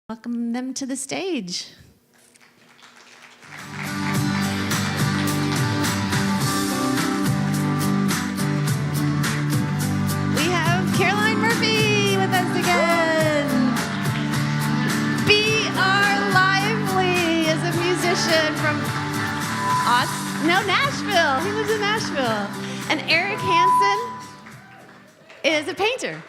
Welcome them to the stage. We have Caroline Murphy with us again. B.R. Lively is a musician from Nashville. He lives in Nashville. And Eric Hanson is a painter.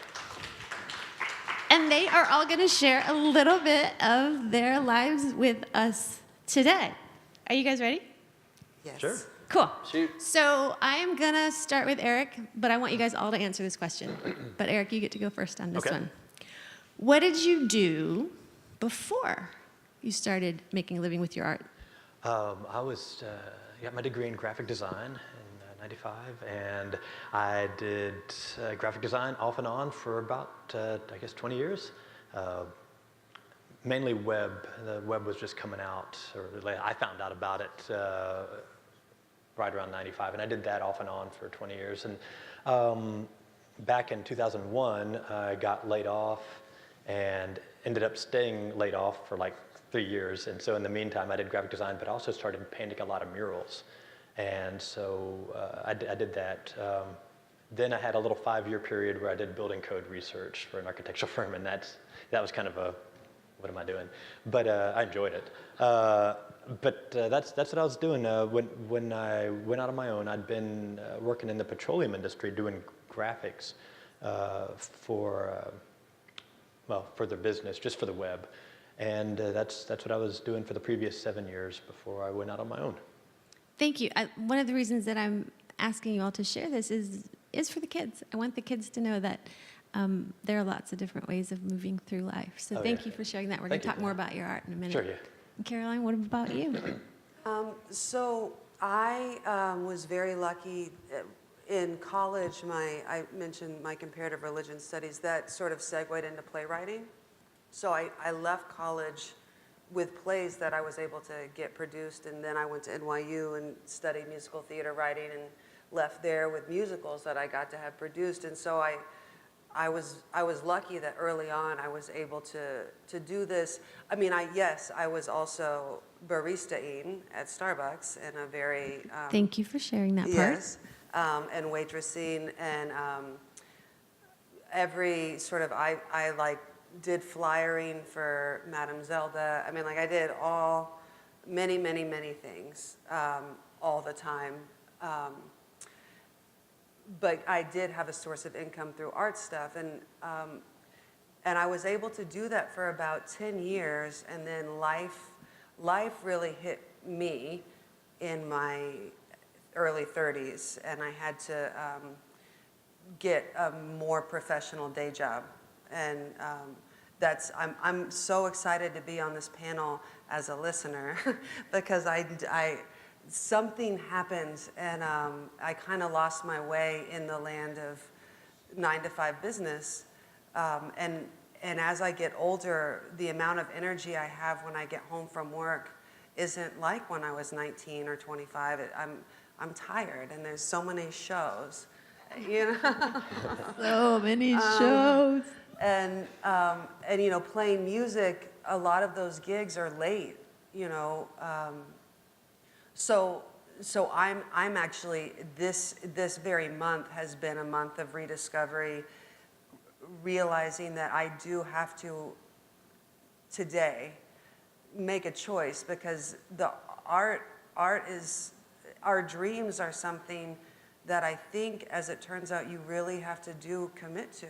And they are all going to share a little bit of their lives with us today. Are you guys ready? Yes. Sure. Cool. Shoot. So I am going to start with Eric, but I want you guys all to answer this question. But Eric, you get to go first on this Okay. one. What did you do before you started making a living with your art? I got my degree in graphic design in '95, and I did graphic design off and on for about, 20 years. Mainly web. The web was just coming out, I found out about it right around '95, and I did that off and on for 20 years. And back in 2001, I got laid off and ended up staying laid off for like 3 years. And so in the meantime, I did graphic design, but I also started painting a lot of murals. And so I did that. Then I had a little 5-year period where I did building code research for an architectural firm, and that was kind of a, what am I doing? But I enjoyed it. But that's what I was doing. When I went out on my own, I'd been working in the petroleum industry doing graphics for their business, just for the web. And that's what I was doing for the previous 7 years before I went out on my own. Thank you. One of the reasons that I'm asking you all to share this is for the kids. I want the kids to know that there are lots of different ways of moving through life. So thank you for sharing that. We're going to talk more about your art in a minute. Sure, yeah. And Caroline, what about you? So I was very lucky. In college, I mentioned my comparative religion studies. That sort of segued into playwriting. So I left college with plays that I was able to get produced, and then I went to NYU and studied musical theater writing and left there with musicals that I got to have produced. And so I was lucky that early on I was able to do this. I mean, I was also barista-ing at Starbucks in a very... Thank you for sharing that part. Yes, and waitressing, and every sort of, I did flyering for Madame Zelda. I mean, like I did many things all the time. But I did have a source of income through art stuff, and I was able to do that for about 10 years, and then life really hit me in my early 30s, and I had to get a more professional day job. And I'm so excited to be on this panel as a listener because something happened, and I kind of lost my way in the land of 9-to-5 business. And as I get older, the amount of energy I have when I get home from work isn't like when I was 19 or 25. I'm tired, and there's so many shows, you know. So many shows. And you know, playing music, a lot of those gigs are late, you know. So I'm actually, this very month has been a month of rediscovery, realizing that I do have to today make a choice, because the art is, our dreams are something that I think, as it turns out, you really have to commit to.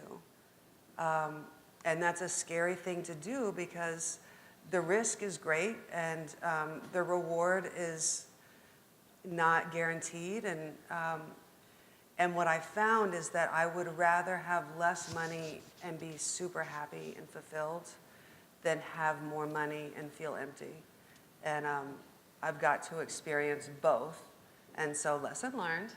And that's a scary thing to do, because the risk is great, and the reward is not guaranteed. And what I found is that I would rather have less money and be super happy and fulfilled than have more money and feel empty. And I've got to experience both. And so, lesson learned.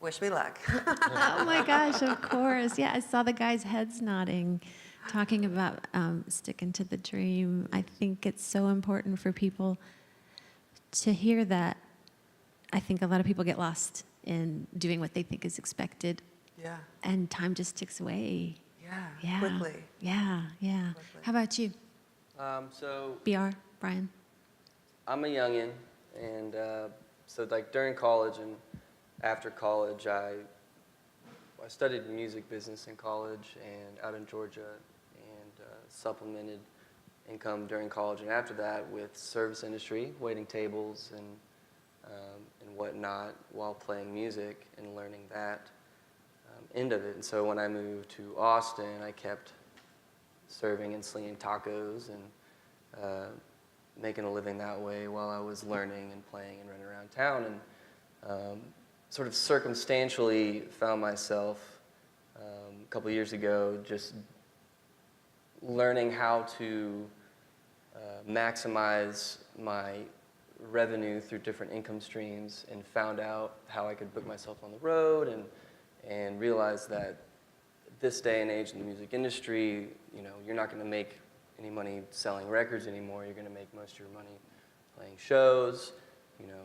Wish me luck. Oh my gosh, of course. Yeah, I saw the guys' heads nodding, talking about sticking to the dream. I think it's so important for people to hear that. I think a lot of people get lost in doing what they think is expected. Yeah. And time just ticks away. Yeah. Quickly. Yeah. Quickly. How about you? So BR, Brian. I'm a youngin, and so like during college and after college, I studied music business in college and out in Georgia, and supplemented income during college and after that with service industry, waiting tables and whatnot while playing music and learning that end of it. And so when I moved to Austin, I kept serving and slinging tacos and making a living that way while I was learning and playing and running around town, and sort of circumstantially found myself a couple years ago just learning how to maximize my revenue through different income streams, and found out how I could book myself on the road, and realized that this day and age in the music industry, you know, you're not going to make any money selling records anymore. You're going to make most of your money playing shows, you know,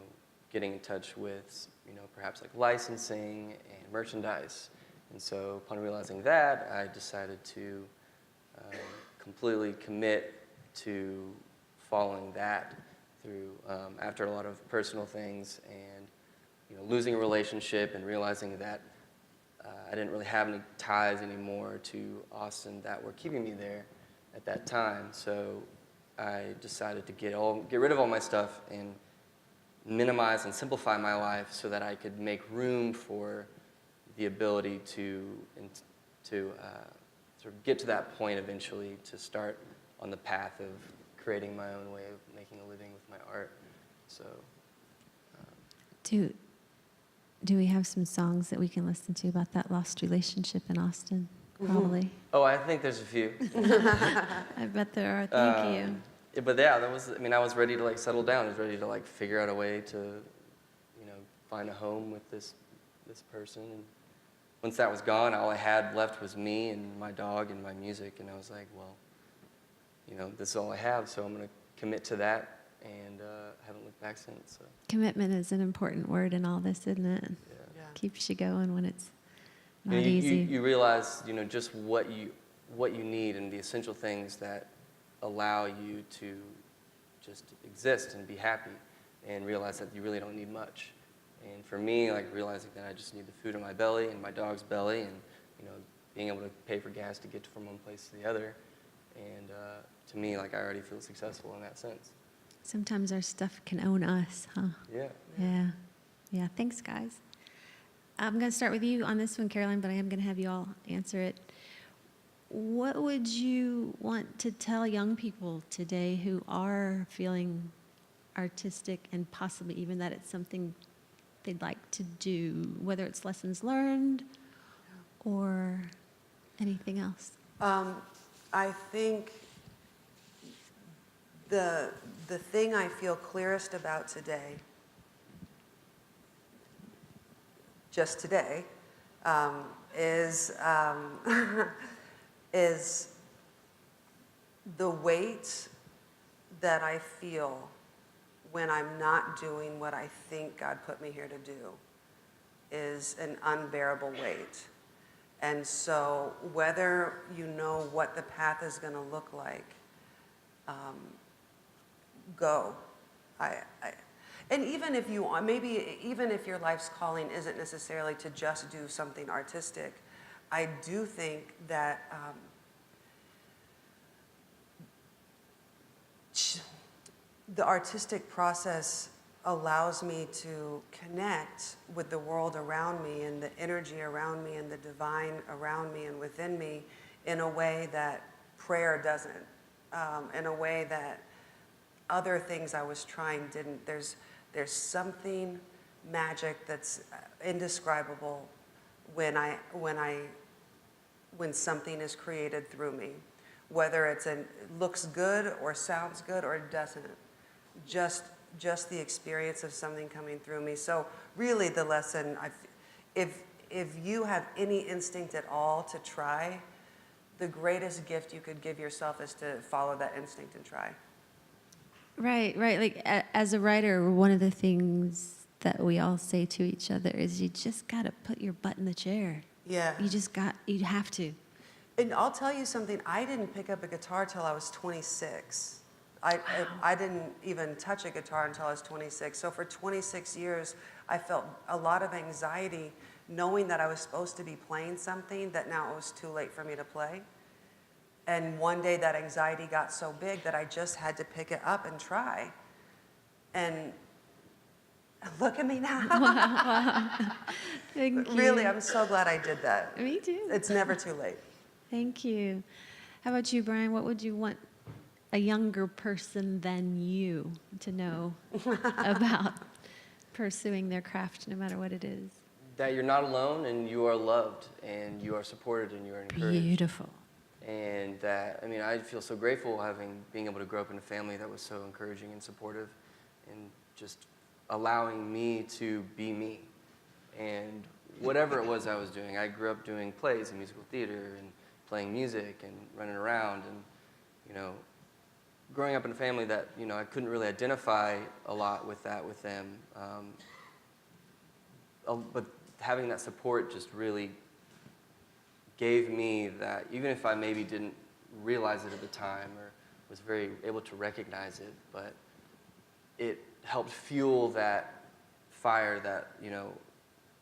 getting in touch with, you know, perhaps like licensing and merchandise. And so upon realizing that, I decided to completely commit to following that through, after a lot of personal things, and, you know, losing a relationship and realizing that I didn't really have any ties anymore to Austin that were keeping me there at that time. So I decided to get rid of all my stuff and minimize and simplify my life so that I could make room for the ability to sort of get to that point eventually, to start on the path of creating my own way of making a living with my art. So Do we have some songs that we can listen to about that lost relationship in Austin? Probably. oh, I think there's a few. I bet there are. Thank you. Yeah, but yeah, that was, I mean, I was ready to like settle down. I was ready to like figure out a way to, you know, find a home with this person. And once that was gone, all I had left was me and my dog and my music. And I was like, well, you know, this is all I have, so I'm going to commit to that, and haven't looked back since. So. Commitment is an important word in all this, isn't it? Yeah. Yeah. Keeps you going when it's not You know, easy. You realize, you know, just what you need and the essential things that allow you to just exist and be happy, and realize that you really don't need much. And for me, like realizing that I just need the food in my belly and my dog's belly, and, you know, being able to pay for gas to get from one place to the other. And to me, like, I already feel successful in that sense. Sometimes our stuff can own us, huh? Yeah. Yeah. Yeah. Thanks, guys. I'm going to start with you on this one, Caroline, but I am going to have you all answer it. What would you want to tell young people today who are feeling artistic, and possibly even that it's something they'd like to do, whether it's lessons learned or anything else? I think the thing I feel clearest about today, just today, is is the weight that I feel when I'm not doing what I think God put me here to do is an unbearable weight. And so whether you know what the path is going to look like, go. And even if you, maybe even if your life's calling isn't necessarily to just do something artistic, I do think that the artistic process allows me to connect with the world around me and the energy around me and the divine around me and within me in a way that prayer doesn't, in a way that other things I was trying didn't. There's something magic that's indescribable when something is created through me, whether it looks good or sounds good or doesn't. Just the experience of something coming through me. So really the lesson, if you have any instinct at all to try, the greatest gift you could give yourself is to follow that instinct and try. Right. Like as a writer, one of the things that we all say to each other is you just got to put your butt in the chair. Yeah. You have to. And I'll tell you something, I didn't pick up a guitar till I was 26. I didn't even touch a guitar until I was 26. So for 26 years, I felt a lot of anxiety knowing that I was supposed to be playing something that now it was too late for me to play. And one day that anxiety got so big that I just had to pick it up and try. And look at me now. Thank you. Really, I'm so glad I did that. Me too. It's never too late. Thank you. How about you, Brian? What would you want a younger person than you to know about pursuing their craft, no matter what it is? That you're not alone and you are loved and you are supported and you are encouraged. Beautiful. And that, I mean, I feel so grateful being able to grow up in a family that was so encouraging and supportive and just allowing me to be me. And whatever it was I was doing, I grew up doing plays and musical theater and playing music and running around and, you know, growing up in a family that, you know, I couldn't really identify a lot with them. But having that support just really gave me that, even if I maybe didn't realize it at the time or was very able to recognize it, but it helped fuel that fire that, you know,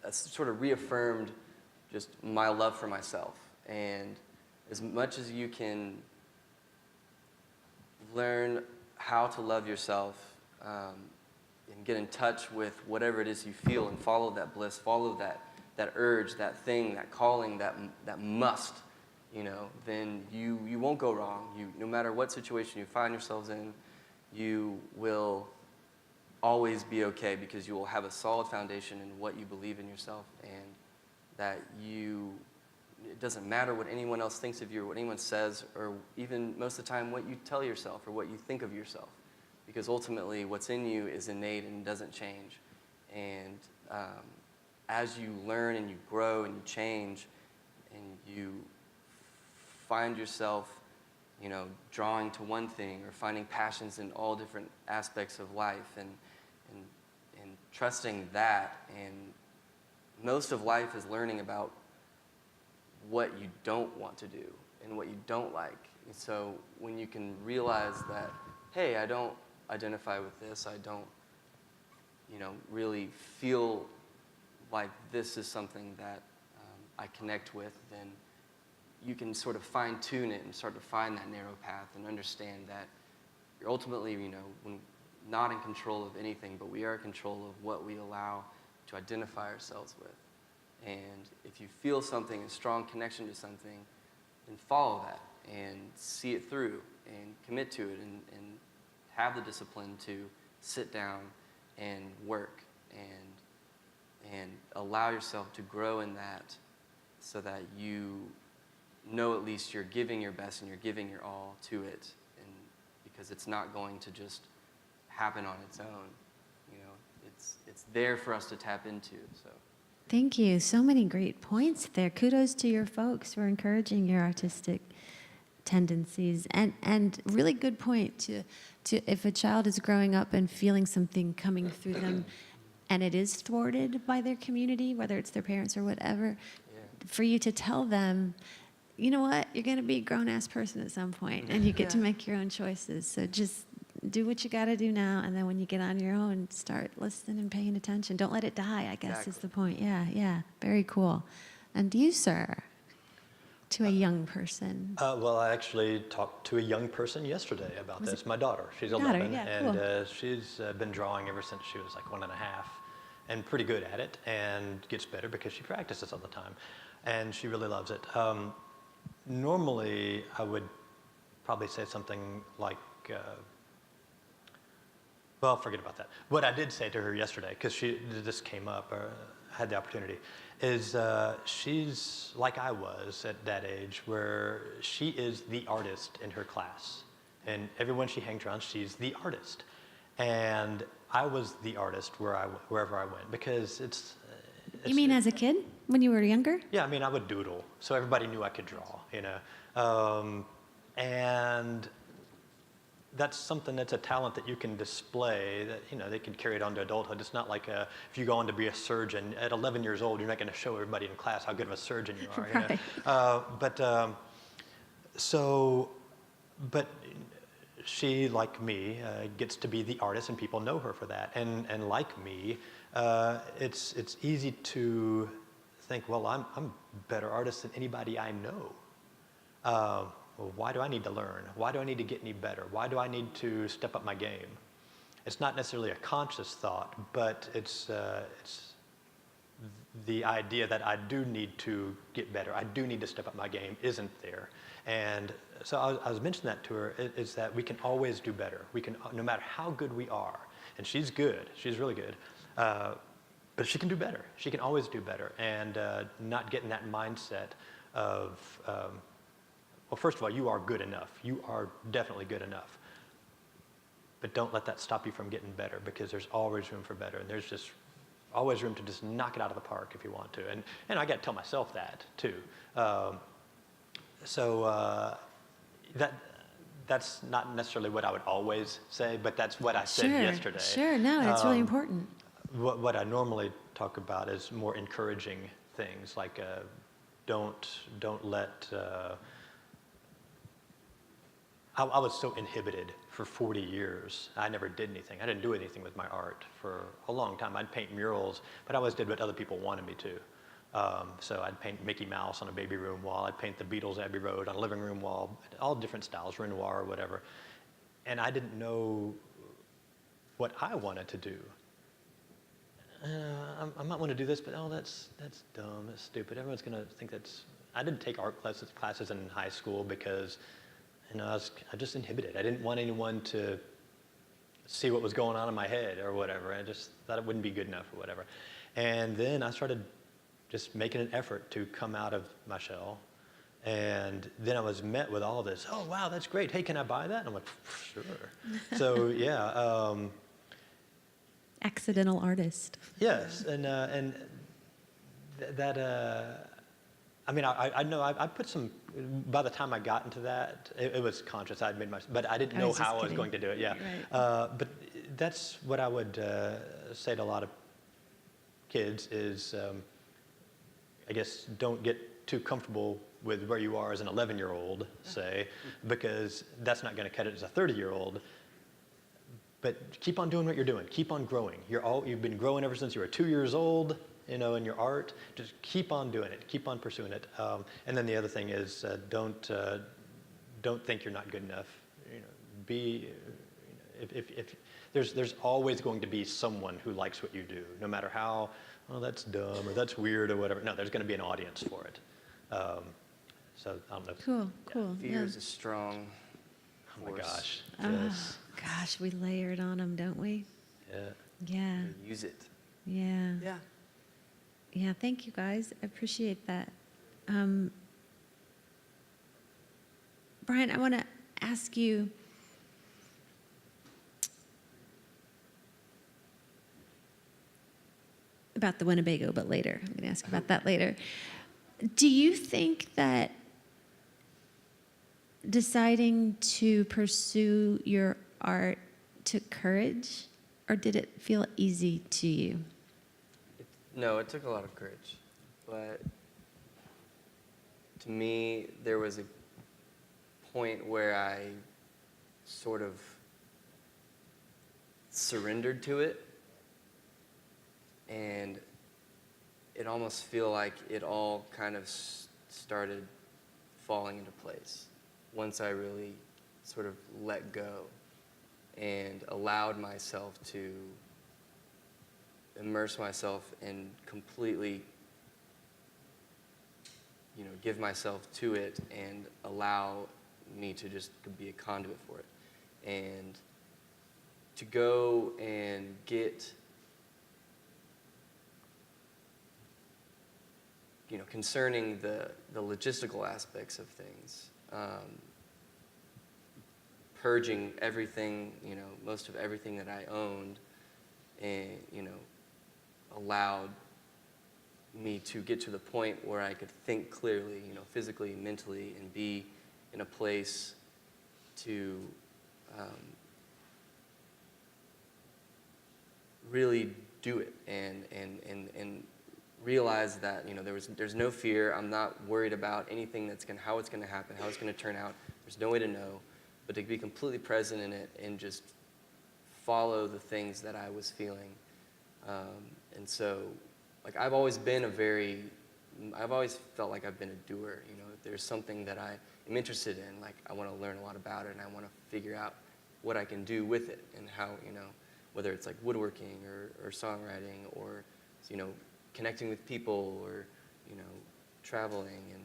sort of reaffirmed just my love for myself. And as much as you can learn how to love yourself and get in touch with whatever it is you feel and follow that bliss, follow that urge, that thing, that calling, that must, you know, then you won't go wrong. No matter what situation you find yourselves in, you will always be okay because you will have a solid foundation in what you believe in yourself, and that it doesn't matter what anyone else thinks of you or what anyone says, or even most of the time what you tell yourself or what you think of yourself, because ultimately what's in you is innate and doesn't change. And as you learn and you grow and you change and you find yourself, you know, drawing to one thing or finding passions in all different aspects of life and trusting that, and most of life is learning about what you don't want to do and what you don't like. And so when you can realize that, hey, I don't identify with this, I don't, you know, really feel like this is something that I connect with, then you can sort of fine-tune it and start to find that narrow path and understand that you're ultimately, you know, not in control of anything, but we are in control of what we allow to identify ourselves with. And if you feel something, a strong connection to something, then follow that and see it through and commit to it and have the discipline to sit down and work and allow yourself to grow in that, so that you know at least you're giving your best and you're giving your all to it, and because it's not going to just happen on its own. You know, it's there for us to tap into. So. Thank you. So many great points there. Kudos to your folks for encouraging your artistic tendencies, and really good point to if a child is growing up and feeling something coming through them and it is thwarted by their community, whether it's their parents or whatever, for you to tell them, you know what, you're going to be a grown-ass person at some point and you get to make your own choices. So just do what you got to do now, and then when you get on your own, start listening and paying attention. Don't let it die, I guess, is the point. Yeah. Very cool. And you, sir, to a young person? Well, I actually talked to a young person yesterday about this. My daughter, she's 11, and she's been drawing ever since she was like 1.5, and pretty good at it, and gets better because she practices all the time, and she really loves it. Normally, I would probably say something like, well, forget about that. What I did say to her yesterday, because this came up, or had the opportunity, is she's like I was at that age, where she is the artist in her class. And everyone she hangs around, she's the artist. And I was the artist wherever I went, because it's You mean as a kid, when you were younger? Yeah, I mean, I would doodle, so everybody knew I could draw, you know. And that's something that's a talent that you can display, that, you know, they can carry it on to adulthood. It's not like if you go on to be a surgeon at 11 years old, you're not going to show everybody in class how good of a surgeon you are. Right. You know? So, but she, like me, gets to be the artist, and people know her for that. And like me, it's easy to think, well, I'm a better artist than anybody I know. Well, why do I need to learn? Why do I need to get any better? Why do I need to step up my game? It's not necessarily a conscious thought, but it's the idea that I do need to get better. I do need to step up my game isn't there. And so I was mentioning that to her, is that we can always do better. We can, no matter how good we are, and she's good, she's really good, but she can do better. She can always do better, and not get in that mindset of, well, first of all, you are good enough. You are definitely good enough. But don't let that stop you from getting better, because there's always room for better, and there's just always room to just knock it out of the park if you want to. And I got to tell myself that too. That's not necessarily what I would always say, but that's what I said yesterday. Sure, no, it's really important. What I normally talk about is more encouraging things, like don't let. I was so inhibited for 40 years. I never did anything. I didn't do anything with my art for a long time. I'd paint murals, but I always did what other people wanted me to. So I'd paint Mickey Mouse on a baby room wall. I'd paint the Beatles Abbey Road on a living room wall, all different styles, Renoir or whatever. And I didn't know what I wanted to do. I might want to do this, but that's dumb, that's stupid. Everyone's going to think that's... I didn't take art classes in high school because I just inhibited. I didn't want anyone to see what was going on in my head or whatever. I just thought it wouldn't be good enough or whatever. And then I started just making an effort to come out of my shell. And then I was met with all this, oh, wow, that's great. Hey, can I buy that? And I'm like, sure. So, yeah. Accidental artist. Yes, and that... I mean, I know I put some, by the time I got into that, it was conscious. I'd made but I didn't know how I was going to do it, yeah. Right. But that's what I would say to a lot of kids is, I guess, don't get too comfortable with where you are as an 11-year-old, say, because that's not going to cut it as a 30-year-old. But keep on doing what you're doing. Keep on growing. You've been growing ever since you were 2 years old. In your art, just keep on doing it, keep on pursuing it. And then the other thing is, don't think you're not good enough. If there's always going to be someone who likes what you do, no matter how, oh, that's dumb or that's weird or whatever. No, there's going to be an audience for it. So I don't know. Cool. Fear is a strong Oh force. my gosh. Oh, Yes. gosh, we layer it on them, don't we? Yeah. Yeah. Use it. Yeah. Yeah. Yeah, thank you guys. I appreciate that. Brian, I want to ask you, about the Winnebago, but later. I'm going to ask about that later. Do you think that deciding to pursue your art took courage, or did it feel easy to you? No, it took a lot of courage, but to me, there was a point where I sort of surrendered to it, and it almost feel like it all kind of started falling into place once I really sort of let go and allowed myself to immerse myself and completely, give myself to it and allow me to just be a conduit for it. And to go and get, concerning the logistical aspects of things, purging everything, most of everything that I owned, and, allowed me to get to the point where I could think clearly, physically, mentally, and be in a place to really do it and realized that, you know, there's no fear. I'm not worried about anything how it's gonna happen, how it's gonna turn out. There's no way to know, but to be completely present in it and just follow the things that I was feeling. And so, like, I've always felt like I've been a doer. You know, if there's something that I am interested in, like, I want to learn a lot about it, and I want to figure out what I can do with it, and how, you know, whether it's like woodworking or songwriting, or, you know, connecting with people, or, you know, traveling, and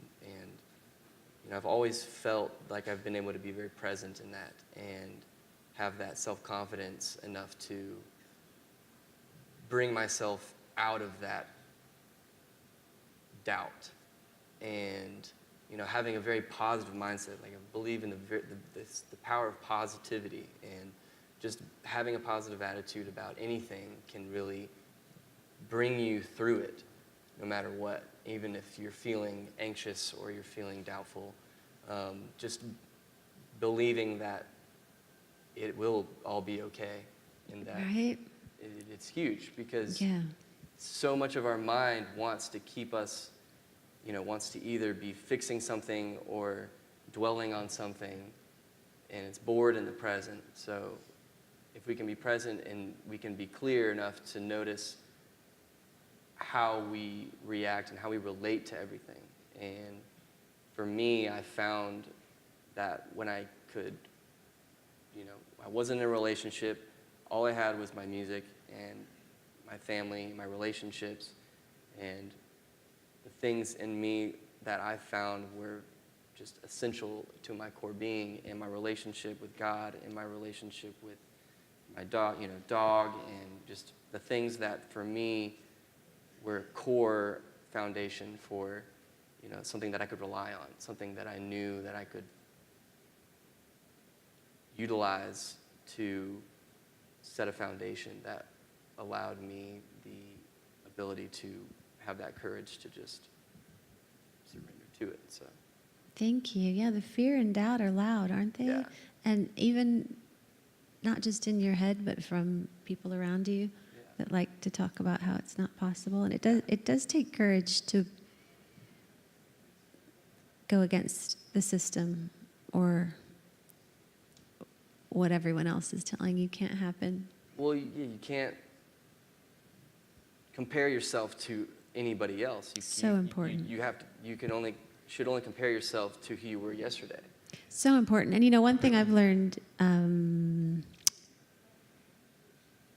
you know, I've always felt like I've been able to be very present in that and have that self-confidence enough to bring myself out of that doubt, and, you know, having a very positive mindset. Like, I believe in the power of positivity, and just having a positive attitude about anything can really bring you through it, no matter what. Even if you're feeling anxious or you're feeling doubtful, just believing that it will all be okay, and that Right? it's huge, because Yeah. so much of our mind wants to keep us, you know, wants to either be fixing something or dwelling on something, and it's bored in the present. So if we can be present and we can be clear enough to notice how we react and how we relate to everything. And for me, I found that when I could, you know, I wasn't in a relationship, all I had was my music and my family, my relationships, and the things in me that I found were just essential to my core being, and my relationship with God, and my relationship with my dog, and just the things that for me were a core foundation for, you know, something that I could rely on, something that I knew that I could utilize to set a foundation that allowed me the ability to have that courage to just surrender to it. So. Thank you. Yeah, the fear and doubt are loud, aren't they? Yeah. And even not just in your head, but from people around you that like to talk about how it's not possible. And it does take courage to go against the system or what everyone else is telling you can't happen. Well, you can't compare yourself to anybody else. So important. You should only compare yourself to who you were yesterday. So important. And you know, one thing I've learned,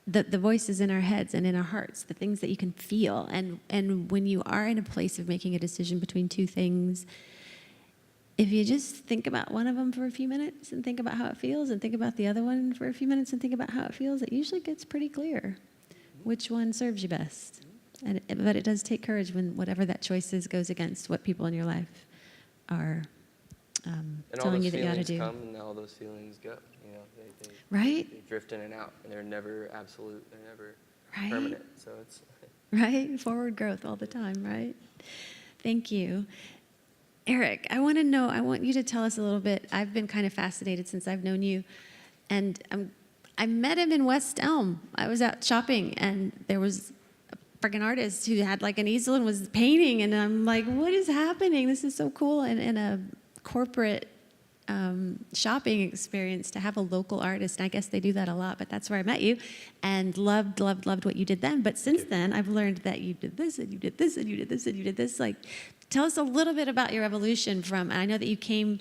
that the voices in our heads and in our hearts, the things that you can feel. And when you are in a place of making a decision between two things, if you just think about one of them for a few minutes and think about how it feels, and think about the other one for a few minutes and think about how it feels, it usually gets pretty clear which one serves you best. But it does take courage when whatever that choice is goes against what people in your life are telling you that you ought to do. And all those feelings come and all those feelings go. You know, they Right? drift in and out, and they're never absolute. They're never Right? permanent. So it's Right? Forward growth all the time, right? Thank you. Eric, I want you to tell us a little bit. I've been kind of fascinated since I've known you. And I met him in West Elm. I was out shopping, and there was a freaking artist who had like an easel and was painting. And I'm like, what is happening? This is so cool. And in a corporate shopping experience to have a local artist. And I guess they do that a lot, but that's where I met you, and loved what you did then. But since then, I've learned that you did this, and you did this, and you did this, and you did this. Like, tell us a little bit about your evolution from, and I know that you came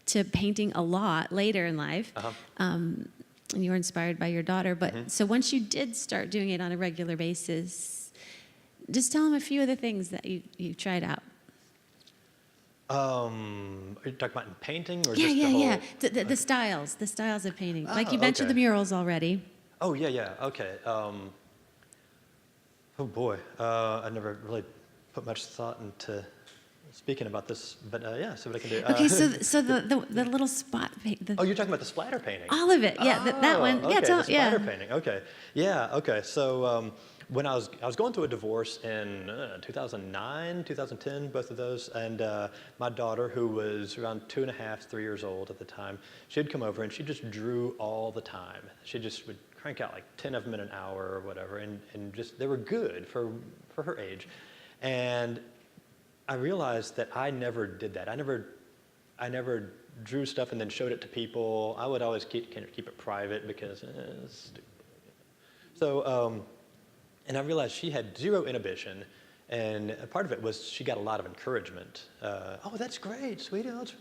to painting a lot later in life, and you were inspired by your daughter. But so once you did start doing it on a regular basis, just tell them a few of the things that you tried out. Are you talking about in painting or Yeah, just yeah, the whole? yeah. The styles of painting. Like you Oh, mentioned okay. the murals already. Oh, yeah, okay. Oh boy, I never really put much thought into speaking about this, but yeah, see what I can do. Okay, so the little spot paint. Oh, you're talking about the splatter painting? All of it, yeah. That one. Okay, Yeah, the splatter painting. Okay, yeah, okay. So when I was going through a divorce in 2009, 2010, both of those, and my daughter, who was around 2.5, 3 years old at the time, she'd come over and she just drew all the time. She just would crank out like 10 of them in an hour or whatever, and just they were good for her age. And I realized that I never did that. I never drew stuff and then showed it to people. I would always keep it private because it's stupid. So, and I realized she had zero inhibition, and a part of it was she got a lot of encouragement. Oh, that's great, sweetie. That's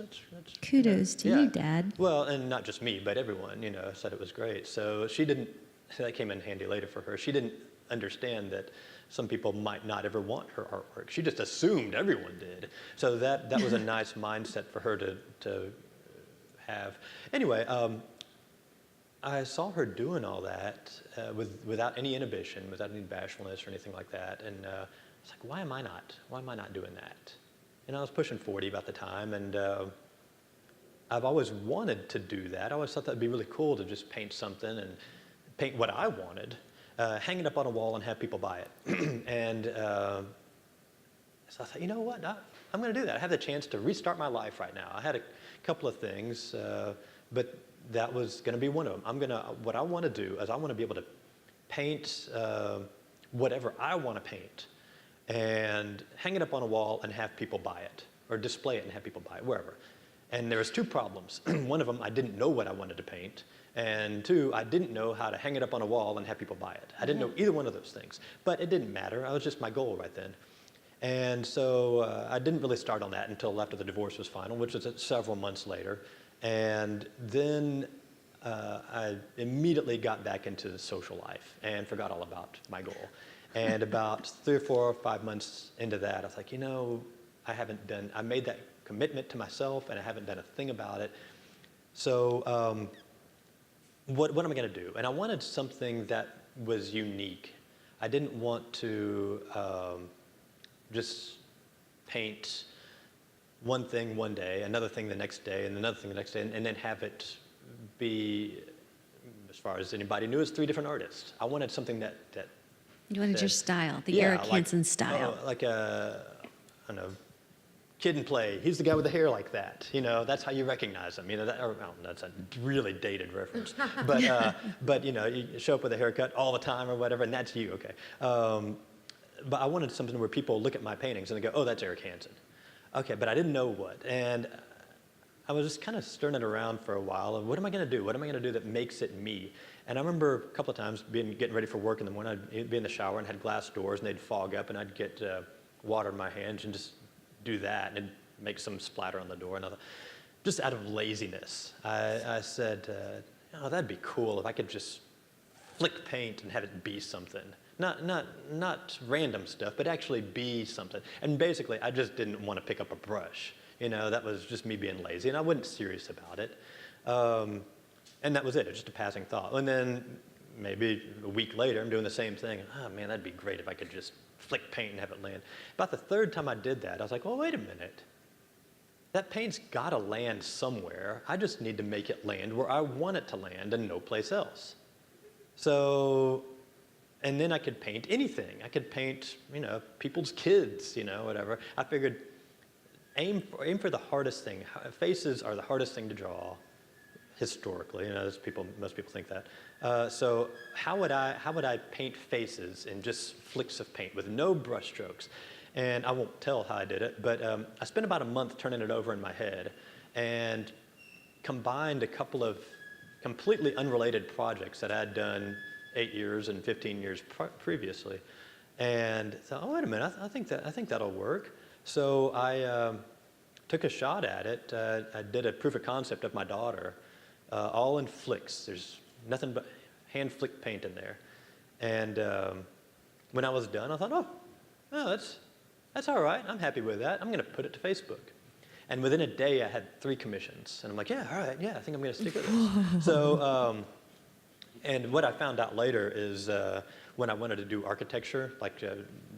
Kudos to you, Dad. Well, and not just me, but everyone, said it was great. So she didn't, that came in handy later for her. She didn't understand that some people might not ever want her artwork. She just assumed everyone did. So that was a nice mindset for her to have. Anyway, I saw her doing all that without any inhibition, without any bashfulness or anything like that. And I was like, why am I not doing that? And I was pushing 40 about the time, and I've always wanted to do that. I always thought that'd be really cool to just paint something and paint what I wanted, hang it up on a wall and have people buy it. And so I thought, you know what, I'm gonna do that. I have the chance to restart my life right now. I had a couple of things, but that was gonna be one of them. What I wanna do is I wanna be able to paint whatever I wanna paint and hang it up on a wall and have people buy it, or display it and have people buy it, wherever. And there was two problems. One of them, I didn't know what I wanted to paint. And two, I didn't know how to hang it up on a wall and have people buy it. I didn't know either one of those things. But it didn't matter. It was just my goal right then. And so I didn't really start on that until after the divorce was final, which was several months later. And then I immediately got back into the social life and forgot all about my goal. And about 3 or 4 or 5 months into that, I was like, I made that commitment to myself and I haven't done a thing about it. So what am I going to do? And I wanted something that was unique. I didn't want to just paint one thing one day, another thing the next day, and another thing the next day, and then have it be, as far as anybody knew, as 3 different artists. I wanted something that You wanted your style, the Eric Hansen style. Like a, I don't know, Kid and Play. He's the guy with the hair like that. That's how you recognize him. That's a really dated reference. But you show up with a haircut all the time or whatever, and that's you. Okay. But I wanted something where people look at my paintings and they go, "Oh, that's Eric Hansen." Okay, but I didn't know what, and I was just kind of stirring it around for a while. And what am I going to do? What am I going to do that makes it me? And I remember a couple of times getting ready for work in the morning. I'd be in the shower and had glass doors, and they'd fog up, and I'd get water in my hands and just do that, and it'd make some splatter on the door. And I thought, just out of laziness, I said, that'd be cool if I could just flick paint and have it be something. Not random stuff, but actually be something. And basically, I just didn't want to pick up a brush. That was just me being lazy, and I wasn't serious about it. And that was it. It was just a passing thought. And then maybe a week later, I'm doing the same thing. Oh, man, that'd be great if I could just flick paint and have it land. About the 3rd time I did that, I was like, well, wait a minute. That paint's got to land somewhere. I just need to make it land where I want it to land and no place else. So, and then I could paint anything. I could paint, people's kids, whatever. I figured, aim for the hardest thing. Faces are the hardest thing to draw historically. Most people think that. So how would I paint faces in just flicks of paint with no brush strokes? And I won't tell how I did it, but I spent about a month turning it over in my head and combined a couple of completely unrelated projects that I'd done 8 years and 15 years previously. And thought, oh, wait a minute, I think that'll work. So I took a shot at it. I did a proof of concept of my daughter, all in flicks. There's nothing but hand flick paint in there. And when I was done, I thought, oh, that's all right. I'm happy with that. I'm going to put it to Facebook. And within a day, I had 3 commissions. And I'm like, yeah, all right, yeah, I think I'm going to stick with this. So, and what I found out later is when I wanted to do architecture, like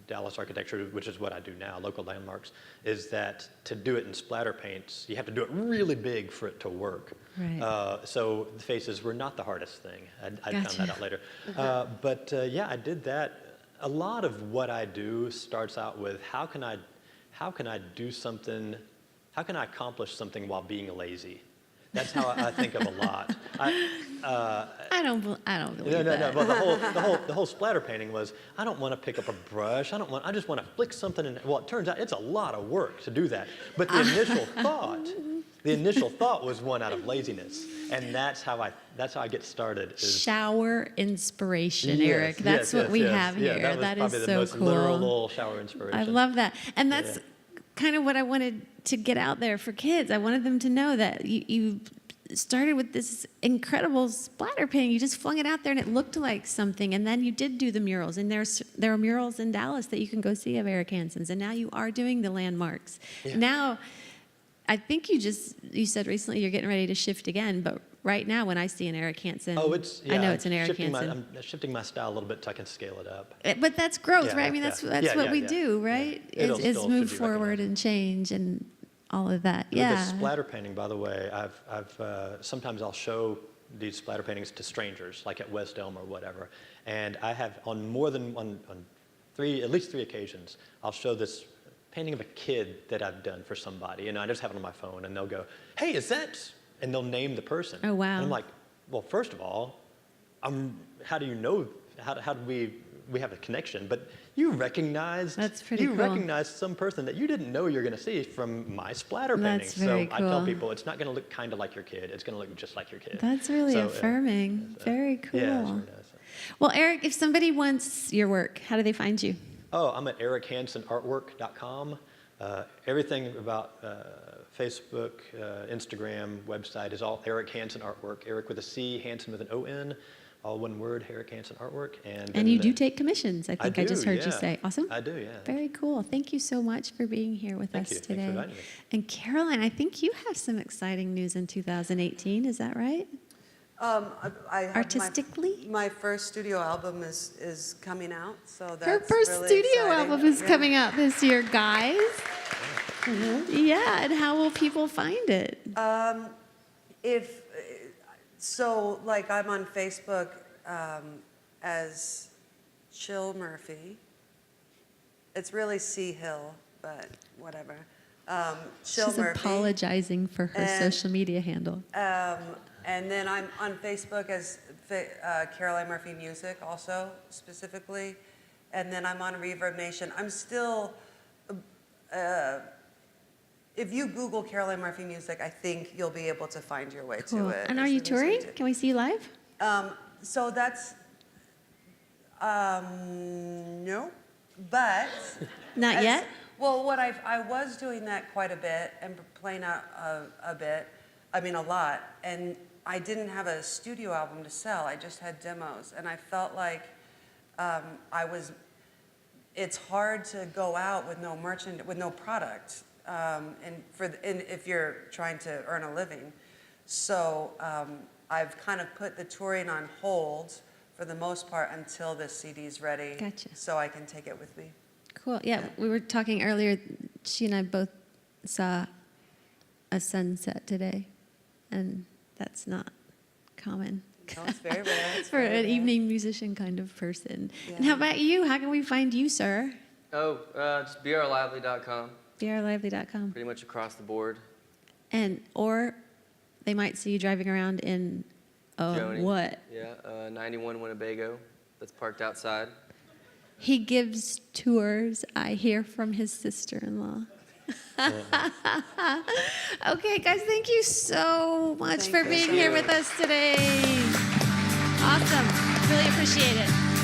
Dallas architecture, which is what I do now, local landmarks, is that to do it in splatter paints, you have to do it really big for it to work. Right. So the faces were not the hardest thing. I Gotcha. found that out later. But yeah, I did that. A lot of what I do starts out with how can I do something, how can I accomplish something while being lazy? That's how I think of a lot. I don't believe No. that. Well, the whole splatter painting was, I don't want to pick up a brush. I just want to flick something in. Well, it turns out it's a lot of work to do that. But the initial thought was one out of laziness, and that's how I get started. Shower inspiration, Yes, Eric. That's what we have Yeah, here. that was That probably is the so most cool. literal little shower inspiration. I love that. And that's kind of what I wanted to get out there for kids. I wanted them to know that you started with this incredible splatter painting. You just flung it out there and it looked like something. And then you did do the murals. And there are murals in Dallas that you can go see of Eric Hanson's. And now you are doing the landmarks. Yeah. Now, I think you said recently you're getting ready to shift again. But right now when I see an Eric Hanson, I know it's an Eric Hanson. I'm shifting my style a little bit so I can scale it up. But that's growth, Yeah, right? I mean, yeah. that's what we do, right? Yeah. It'll Is still move should be forward recognized. and change and all of that. With Yeah. the splatter painting, by the way, sometimes I'll show these splatter paintings to strangers, like at West Elm or whatever. And I have on more than at least three occasions, I'll show this painting of a kid that I've done for somebody, and I just have it on my phone, and they'll go, "Hey, is that?" And they'll name the person. Oh, wow. And I'm like, well, first of all, how do you know? How do we have a connection? But you recognized. That's pretty You cool. recognized some person that you didn't know you're going to see from my splatter painting. That's very I tell cool. people it's not going to look kind of like your kid. It's going to look just like your kid. That's really So, affirming. Very cool. Yeah, it's really nice. Well, Eric, if somebody wants your work, how do they find you? Oh, I'm at erichansonartwork.com. Everything about Facebook, Instagram, website is all Eric Hanson Artwork. Eric with a C, Hanson with an O-N, all one word, Eric Hanson Artwork. And You do take commissions, I think I just heard you yeah. say. Awesome. I do, yeah. Very cool. Thank you so much for being here with Thank us you. Thanks today. for inviting me. And Caroline, I think you have some exciting news in 2018. Is that right? I have Artistically? my first studio album is coming out, so that's Her first really studio exciting. album is Yeah. coming out this year, guys. Yeah, and how will people find it? Like I'm on Facebook as Chill Murphy. It's really C Hill, but whatever. Chill She's Murphy. apologizing for her And- social media handle. And then I'm on Facebook as Caroline Murphy Music also, specifically. And then I'm on Reverb Nation. I'm still, if you Google Caroline Murphy Music, I think you'll be able to find your way Cool. to it. And are It's you the music touring? too. Can we see you live? So that's, no, but. Not yet? Well, I was doing that quite a bit and playing out a bit, a lot, and I didn't have a studio album to sell. I just had demos, and I felt like it's hard to go out with no with no product, and if you're trying to earn a living. So I've kind of put the touring on hold for the most part until this CD's ready. Gotcha. So I can take it with me. Cool. Yeah, we were talking earlier. She and I both saw a sunset today, and that's not common No, it's very rare. It's for very an rare. evening musician kind of person. And Yeah. how about you? How can we find you, sir? Just brlively.com, brlively.com. pretty much across the board. Or they might see you driving around in Joni. what? Yeah, 91 Winnebago, that's parked outside. He gives tours, I hear from his sister-in-law. Okay, guys, thank you so much Thank for you. being Thank here you. with us today. Awesome. Really appreciate it.